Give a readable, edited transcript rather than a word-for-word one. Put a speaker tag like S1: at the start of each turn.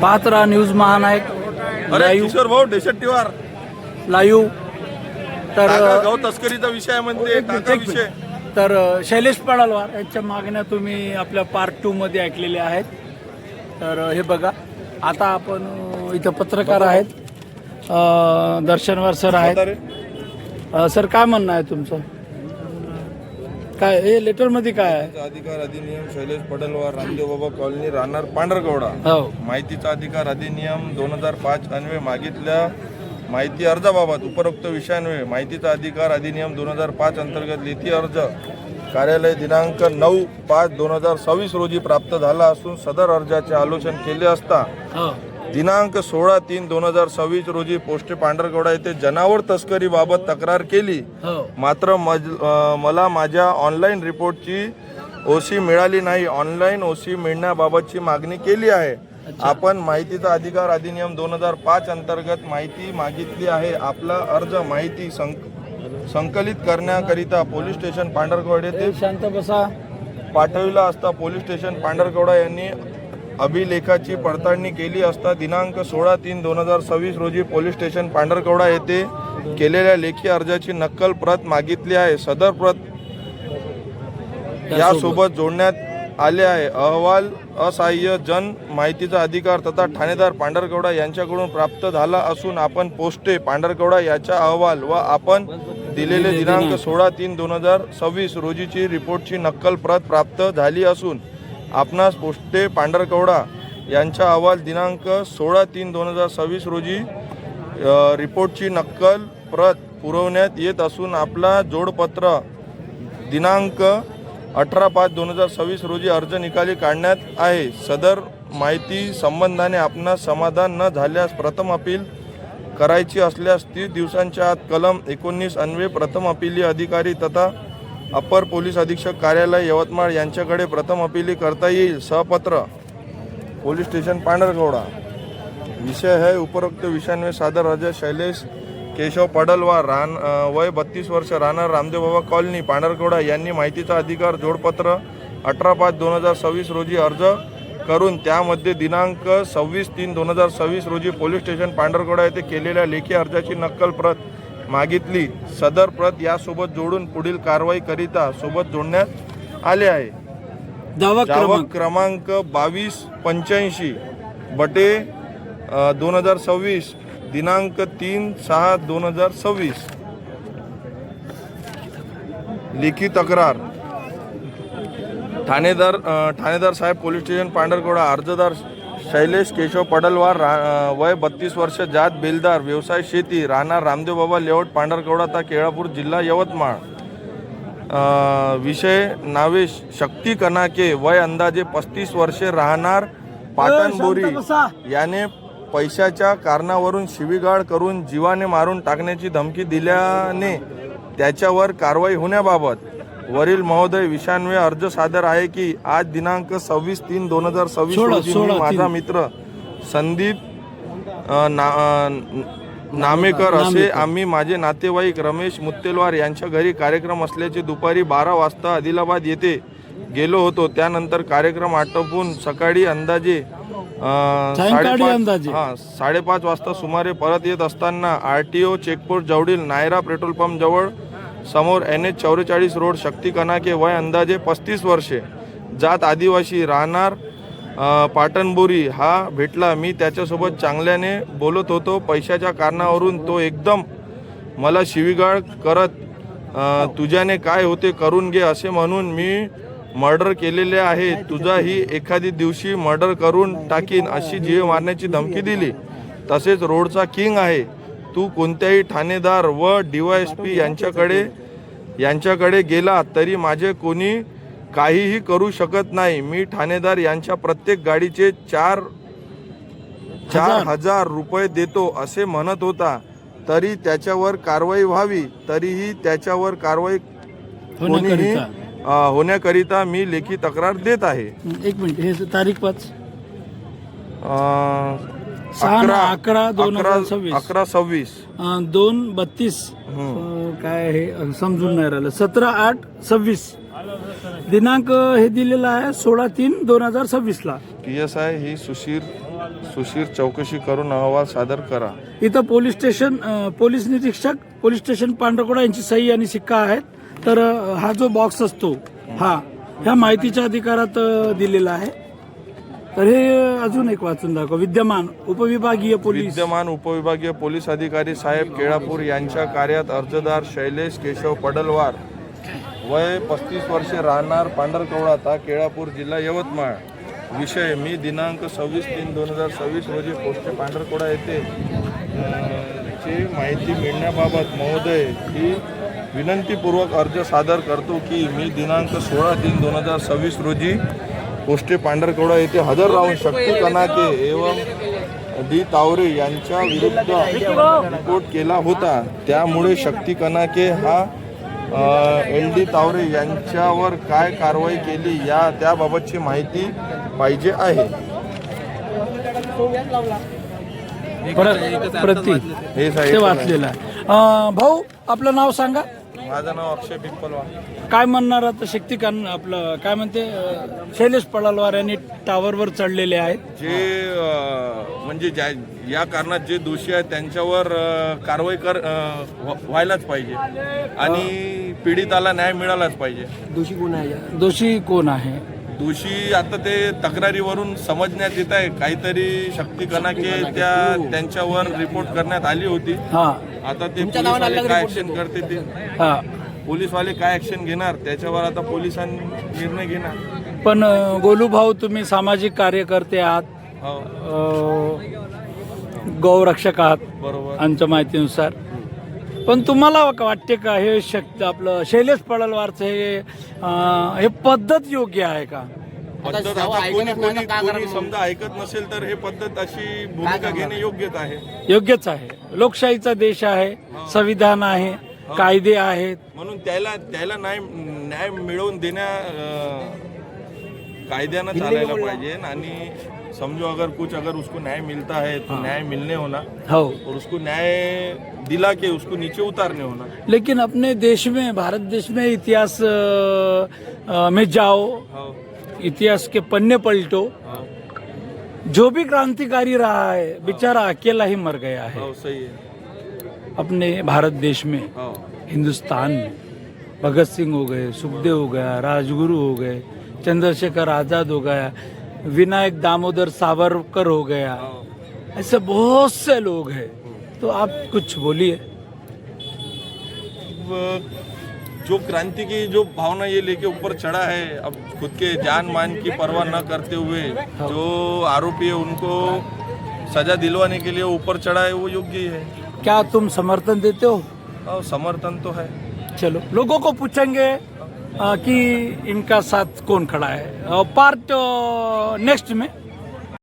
S1: पाहत राहा न्यूज महानायक लाईव्ह
S2: किशोर भाऊ डेशट्टीवार
S1: लाईव्ह. तर
S2: गौ तस्करीचा विषय म्हणते टाका विषय.
S1: तर शैलेश पडलवार यांच्या मागण्या तुम्ही आपल्या पार्ट 2 मध्ये ऐकलेल्या आहेत. तर हे बघा, आता आपण इथं पत्रकार आहेत, दर्शनवार सर आहेत. सर काय म्हणणं आहे तुमचं? काय हे लेटर मध्ये काय आहे?
S2: अधिकार अधिनियम शैलेश पडलवार रामदेव बाबा कॉलनी राहणार पांढरकवडा.
S1: हो,
S2: माहितीचा अधिकार अधिनियम 2005 अन्वये मागितल्या माहिती अर्जाबाबत उपरोक्त विषयान्वये माहितीचा अधिकार अधिनियम 2005 अंतर्गत लेखी अर्ज कार्यालय दिनांक 9/5/2026 रोजी प्राप्त झाला असून सदर अर्जाचे आलोचन केले असता
S1: हो,
S2: दिनांक 16/3/2026 रोजी पोस्टे पांढरकवडा येथे जनावर तस्करीबाबत तक्रार केली.
S1: हो.
S2: मात्र मला माझ्या ऑनलाईन रिपोर्टची ओसी मिळाली नाही. ऑनलाईन ओसी मिळण्याबाबतची मागणी केली आहे. आपण माहितीचा अधिकार अधिनियम 2005 अंतर्गत माहिती मागितली आहे. आपला अर्ज माहिती संकलित करण्याकरिता पोलीस स्टेशन पांढरकवडा येथे
S1: शांत बसा
S2: पाठविला असता पोलीस स्टेशन पांढरकवडा यांनी अभिलेखाची पडताळणी केली असता दिनांक 16/3/2026 रोजी पोलीस स्टेशन पांढरकवडा येथे केलेल्या लेखी अर्जाची नक्कल प्रत मागितली आहे. सदर प्रत यासोबत जोडण्यात आले आहे. अहवाल असहाय्य जन माहितीचा अधिकार तथा ठाणेदार पांढरकवडा यांच्याकडून प्राप्त झाला असून आपण पोस्टे पांढरकवडा याचा अहवाल व आपण दिलेले दिनांक 16/3/2026 रोजीची रिपोर्टची नक्कल प्रत प्राप्त झाली असून आपणास पोस्टे पांढरकवडा यांचा अहवाल दिनांक 16/3/2026 रोजी रिपोर्टची नक्कल प्रत पुरवण्यात येत असून आपला जोडपत्र दिनांक 18/5/2026 रोजी अर्ज निकाली काढण्यात आहे. सदर माहिती संबंधाने आपणास समाधान न झाल्यास प्रथम अपील करायची असल्यास 30 दिवसांच्या आत कलम 19 अन्वये प्रथम अपीली अधिकारी तथा अपर पोलीस अधीक्षक कार्यालय यवतमाळ यांच्याकडे प्रथम अपीली करता येईल. सहपत्र पोलीस स्टेशन पांढरकवडा. विषय है उपरोक्त विषयान्वये सादर अर्ज शैलेश केशव पडलवार वय 32 वर्ष राहणार रामदेव बाबा कॉलनी पांढरकवडा यांनी माहितीचा अधिकार जोडपत्र 18/5/2026 रोजी अर्ज करून त्यामध्ये दिनांक 26/3/2026 रोजी पोलीस स्टेशन पांढरकवडा येथे केलेल्या लेखी अर्जाची नक्कल प्रत मागितली. सदर प्रत यासोबत जोडून पुढील कारवाई करिता सोबत जोडण्यात आले आहे.
S1: दावा
S2: क्रमांक 2285/2026 दिनांक 3/6/2026. लेखी तक्रार ठाणेदार साहेब पोलीस स्टेशन पांढरकवडा. अर्जदार शैलेश केशव पडलवार वय 32 वर्ष जात बेलदार व्यवसाय शेती राहणार रामदेव बाबा लेआउट पांढरकवडा ता केळापूर जिल्हा यवतमाळ. विषय नावे शक्ती कनाके वय अंदाजे 35 वर्षे राहणार पाटणबोरी याने पैशाच्या कारणावरून शिवीगाळ करून जीवाने मारून टाकण्याची धमकी दिल्याने त्याच्यावर कारवाई होण्याबाबत वरील महोदय विषयान्वये अर्ज सादर आहे की आज दिनांक 26/3/2026 रोजी मी माझा मित्र संदीप नामेकर असे आम्ही माझे नातेवाईक रमेश मुत्तेलवार यांच्या घरी कार्यक्रम असल्याचे दुपारी 12 वाजता आदिलाबाद येथे गेलो होतो. त्यानंतर कार्यक्रम आटोपून सकाळी अंदाजे 5:30 वाजता सुमारे परत येत असताना RTO चेकपोस्ट जवळील नायरा पेट्रोल पंप जवळ समोर NH 44 रोड शक्ती कनाके वय अंदाजे 35 वर्षे जात आदिवासी राहणार पाटणबोरी हा भेटला. मी त्याच्यासोबत चांगल्याने बोलत होतो. पैशाच्या कारणावरून तो एकदम मला शिवीगाळ करत तुझ्याने काय होते करून घे असे म्हणून मी मर्डर केलेले आहे, तुझाही एखादी दिवशी मर्डर करून टाकीन अशी जीव मारण्याची धमकी दिली. तसेच रोडचा किंग आहे, तू कोणत्याही ठाणेदार व DYSP यांच्याकडे गेला तरी माझे कोणी काहीही करू शकत नाही. मी ठाणेदार यांच्या प्रत्येक गाडीचे 4,000 रुपये देतो असे म्हणत होता. तरी त्याच्यावर कारवाई व्हावी, तरीही त्याच्यावर कारवाई कोणीही होण्याकरिता मी लेखी तक्रार देत आहे.
S1: एक मिनिट, हे तारीख 5 6/11/2026
S2: 11/26
S1: 2:32 काय हे समजून नाही राहिलं. 17/8/26 दिनांक हे दिलेला आहे 16/3/2026 ला.
S2: PSI ही सुशीर चौकशी करून अहवाल सादर करा.
S1: इथं पोलीस निरीक्षक पोलीस स्टेशन पांढरकोडा यांची सही आणि शिक्का आहेत. तर हा जो बॉक्स असतो ह्या माहितीच्या अधिकारात दिलेला आहे. तर हे अजून एक वाचून दाखव. विद्यमान उपविभागीय
S2: पोलीस अधिकारी साहेब केळापूर यांच्या कार्यात अर्जदार शैलेश केशव पडलवार वय 35 वर्षे राहणार पांढरकवडा ता केळापूर जिल्हा यवतमाळ. विषय मी दिनांक 26/3/2026 रोजी पोस्ट पांढरकोडा येथे ची माहिती मिळण्याबाबत महोदय ही विनंतीपूर्वक अर्ज सादर करतो की मी दिनांक 16/3/2026 रोजी पोस्टे पांढरकवडा येथे हजर राहून शक्ती कनाके एवं डी तावरे यांच्या विरुद्ध रिपोर्ट केला होता. त्यामुळे शक्ती कनाके हा LD तावरे यांच्यावर काय कारवाई केली त्याबाबतची माहिती पाहिजे आहे.
S1: ते वाचलेलं आहे. भाऊ आपलं नाव सांगा.
S2: माझं नाव अक्षय पिंपलवार.
S1: काय म्हणणार आता शक्तिकान आपलं काय म्हणते शैलेश पडलवार यांनी टावरवर चढलेले आहेत.
S2: जे म्हणजे या कारणात जे दोषी आहेत त्यांच्यावर कारवाई व्हायलाच पाहिजे आणि पीडिताला न्याय मिळालाच पाहिजे.
S1: दोषी कोण आहे?
S2: दोषी आता ते तक्रारीवरून समजण्यात येत आहे. काहीतरी शक्ती कनाके त्यांच्यावर रिपोर्ट करण्यात आली होती. आता ते पोलीसवाले काय ऍक्शन करते ते पोलीसवाले काय ऍक्शन घेणार त्याच्यावर आता पोलिसांनी निर्णय घेणार.
S1: पण गोलू भाऊ तुम्ही सामाजिक कार्यकर्ते आहात, गौरक्षक आहात
S2: बरोबर
S1: आमच्या माहितीनुसार. पण तुम्हाला वाटते का हे आपलं शैलेश पडलवारचं हे पद्धत योग्य आहे का?
S2: पद्धत आता कोणी समजा ऐकत नसेल तर हे पद्धत अशी भूमिका घेणे
S1: योग्यच आहे. लोकशाहीचा देश आहे, संविधान आहे, कायदे आहेत.
S2: म्हणून त्याला न्याय मिळवून कायद्यानं चालायला पाहिजे. आणि समझो अगर उसको न्याय मिलता है तो न्याय मिलने होना और उसको न्याय दिला के उसको नीचे उतारने होना.
S1: लेकिन अपने देश में भारत देश में इतिहास में जाओ, इतिहास के पन्ने पलटो, जो भी क्रांतिकारी रहा है बेचारा अकेला ही मर गया है.
S2: सही है.
S1: अपने भारत देश में हिंदुस्तान में भगत सिंह हो गए, सुखदेव हो गया, राजगुरु हो गए, चंद्रशेखर आजाद हो गया, विनायक दामोदर सावरकर हो गया, ऐसे बहुत से लोग हैं. तो आप कुछ बोलिए.
S2: जो क्रांति की जो भावना ये लेके ऊपर चढ़ा है, अब खुद के जान मान की परवाह न करते हुए जो आरोपी है उनको सजा दिलवाने के लिए ऊपर चढ़ा है, वो योग्य ही है.
S1: क्या तुम समर्थन देते हो?
S2: समर्थन तो है.
S1: चलो लोगों को पूछेंगे कि इनका साथ कौन खड़ा है. पार्ट नेक्स्ट में